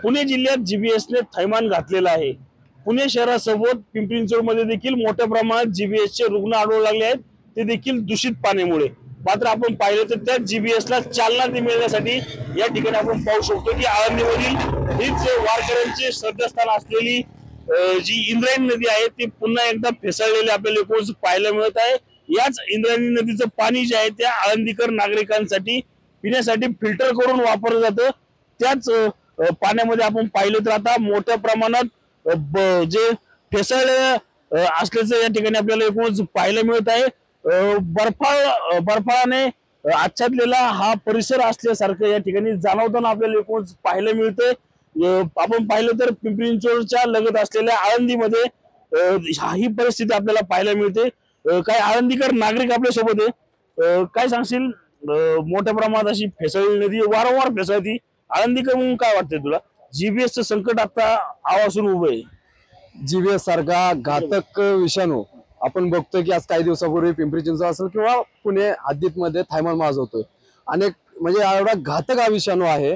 पुणे जिल्ह्यात जीबीएसने थैमान घातलेला आहे। पुणे शहरासोबत पिंपरी चिंचवडमध्ये देखील मोठ्या प्रमाणात जीबीएसचे रुग्ण आढळू लागले आहेत, ते देखील दूषित पाण्यामुळे। मात्र आपण पाहिलं तर त्या जीबीएसला चालना मिळण्यासाठी या ठिकाणी आपण पाहू शकतो की आळंदीमधील हीच वारकऱ्यांचे श्रद्धास्थान असलेली जी इंद्रायणी नदी आहे ती पुन्हा एकदा फेसाळलेली आपल्याला एकूणच पाहायला मिळत आहे। याच इंद्रायणी नदीचं पाणी जे आहे त्या आळंदीकर नागरिकांसाठी पिण्यासाठी फिल्टर करून वापरलं जातं। त्याच पाण्यामध्ये आपण पाहिलं तर आता मोठ्या प्रमाणात जे फेसाळले असल्याचं या ठिकाणी आपल्याला एकूणच पाहायला मिळत आहे। बर्फाने आच्छादलेला हा परिसर असल्यासारखं या ठिकाणी जाणवताना आपल्याला एकूणच पाहायला मिळतंय। आपण पाहिलं तर पिंपरी चिंचवडच्या लगत असलेल्या आळंदीमध्ये ही परिस्थिती आपल्याला पाहायला मिळते। काही आळंदीकर नागरिक आपल्या सोबत आहे, काय सांगशील? मोठ्या प्रमाणात अशी फेसाळलेली नदी वारंवार फेसाळती, आळंदीकर म्हणून काय वाटतंय तुला? जीबीएसचं संकट आता आवासून उभं आहे। जीबीएस सारखा घातक विषाणू आपण बघतोय की आज काही दिवसापूर्वी पिंपरी चिंचवड असेल किंवा पुणे हद्दीमध्ये थैमान माजवतोय। अनेक म्हणजे एवढा घातक हा विषाणू आहे।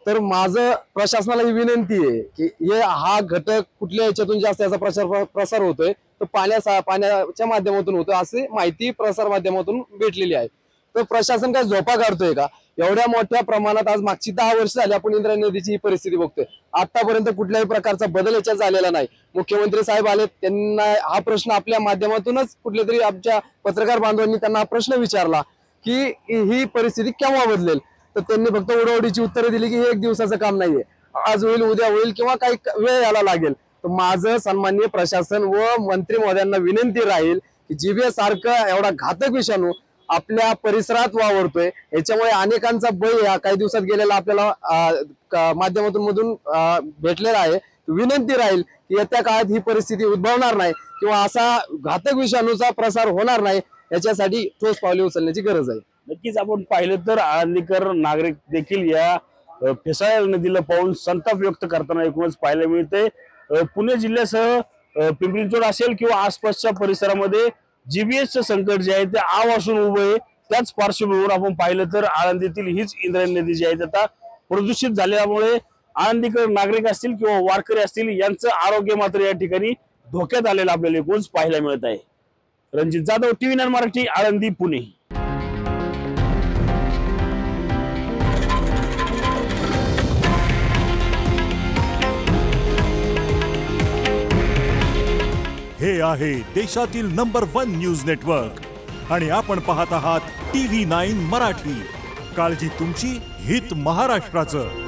तर माझं प्रशासनाला ही विनंती आहे की हा घटक कुठल्या याच्यातून जास्त याचा प्रसार होतोय तर पाण्याच्या माध्यमातून होतोय अशी माहिती प्रसार माध्यमातून भेटलेली आहे। तर प्रशासन काय झोपा काढतोय का? एवढ्या मोठ्या प्रमाणात आज मागची 10 वर्ष झाली आपण इंद्रायणी नदीची ही परिस्थिती बघतोय। आतापर्यंत कुठल्याही प्रकारचा बदल याच्यात झालेला नाही। मुख्यमंत्री साहेब आले, त्यांना हा प्रश्न आपल्या माध्यमातूनच कुठल्या तरी आमच्या पत्रकार बांधवांनी त्यांना हा प्रश्न विचारला की ही परिस्थिती केव्हा बदलेल, तर त्यांनी फक्त उडवडीची उत्तरे दिली की हे एक दिवसाचं काम नाहीये, आज होईल उद्या होईल किंवा काही वेळ यायला लागेल। तर माझं सन्माननीय प्रशासन व मंत्री महोदयांना विनंती राहील की जीबीएस सारखं एवढा घातक विषाणू आपल्या परिसरात वावरतोय, याच्यामुळे अनेकांचा बळी या काही दिवसात गेलेला आपल्याला माध्यमातून भेटलेला आहे। विनंती राहील की येत्या काळात ही परिस्थिती उद्भवणार नाही किंवा असा घातक विषाणूचा प्रसार होणार नाही, याच्यासाठी ठोस पावले उचलण्याची गरज आहे। नक्कीच आपण पाहिलं तर आळंदीकर नागरिक देखील या फेसाळलेल्या नदीला पाहून संताप व्यक्त करताना एकूणच पाहायला मिळते। पुणे जिल्ह्यासह पिंपरी चिंचवड असेल किंवा आसपासच्या परिसरामध्ये जीबीएसचं संकट जे आहे ते आवासून उभं आहे। त्याच पार्श्वभूमीवर आपण पाहिलं तर आळंदीतील हीच इंद्रायणी नदी जी आहे आता प्रदूषित झाल्यामुळे आळंदीकर नागरिक असतील किंवा वारकरी असतील यांचं आरोग्य मात्र या ठिकाणी धोक्यात आलेलं आपल्याला एकूणच पाहायला मिळत आहे। रणजित जाधव, TV9 मराठी, आळंदी, पुणे। हे आहे देशातील नंबर 1 न्यूज नेटवर्क आणि आपण पाहत आहात TV9 मराठी। काळजी तुमची, हित महाराष्ट्राचं।